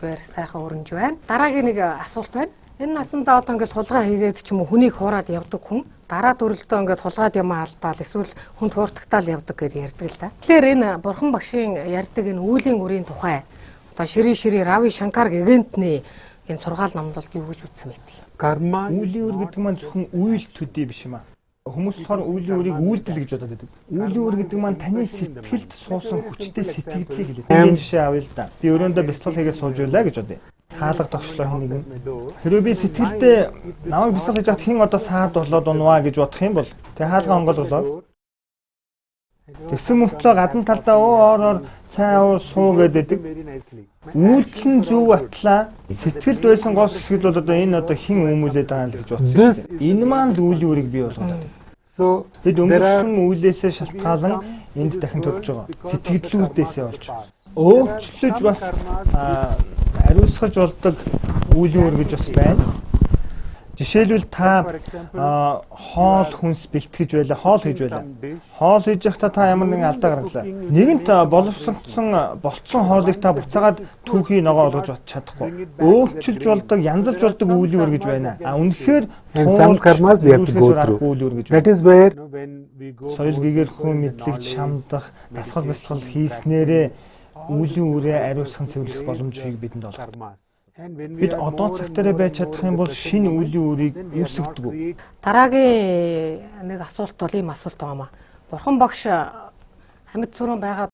2 сайхан өрнж байна. Дараагийн нэг асуулт байна. Энэ насандаа одоо ингээд хулгай хийгээд ч юм уу хүнийг хуураад явдаг хүн дараа дөрөлдөө ингээд хулгайд юм алдаал эсвэл хүн тууртагтаал явдаг гэдээ ярьдаг л да. Тэгэхээр энэ бурхан багшийн ярьдаг энэ үүлийн үрийн тухай одоо Шри Рави Шанкар гэгэнтний энэ сургаал номд бол юу гэж үздсэн мэт. Үүлийн үр гэдэг маань зөвхөн үйл төдий биш юм аа. Хүмүүс болохоор үүлийн үрийг үйлдэл гэж бодоод байдаг. Үүлийн үр гэдэг маань таны сэтгэлд суусан хүчтэй сэтгэлдлийг хэлээд. Нэг жишээ авъя л да. Би өрөөндөө бяцлал хийгээд сууж байлаа гэж бодъё. Хаалга тогшлоо хэнийг нь. Хэрвээ би сэтгэлдээ намайг бяцлал хийж хад хэн одоо саад болоод унваа гэж бодох юм бол тэг хаалга онгол болоо. Тэгсэн мөртлөө гадна талдаа ороор цай суу гэдэг. Үйлдэл нь зөв батлаа. Сэтгэлд байсан гол сэтгэл бол одоо энэ одоо хэн өмүүлээд байгаа л гэж бодсон. Энэ маань л үүлийн үрийг бий болгоод. Бид өнгөрсөн үйлээсээ шалтгаалan энд дахин төрж байгаа. Сэтгэлдлүүдээсээ болж өөрчлөж бас ариусгаж болдог үүлийн үр гэж бас байна. Жишээлбэл та хоол хүнс бэлтгэж байлаа, хоол хийж байлаа. Хоол хийж байхдаа та ямар нэгэн алдаа гаргалаа. Нэгэнт боловсрогдсон болцсон хоолыг та буцаагаад түүхий ногоо олгож чадахгүй. Өөрчилж болдог, янзалж болдог үүлийн үр гэж байна. Үнэхээр some karmas we have to go through. That is where соёл гэгэрхүү мэдлэгч шамдах, дасгал бясалгал хийснээрээ үүлийн үрээ ариусган цэвэрлэх боломжийг бидэнд олгоно. Бид одоо цагтаараа байж чадах юм бол шинэ үүлийн үрийг үүсгэдэг. Дараагийн нэг асуулт бол ийм асуулт байгаамаа. Бурхан багш амьд сүрэн байгаад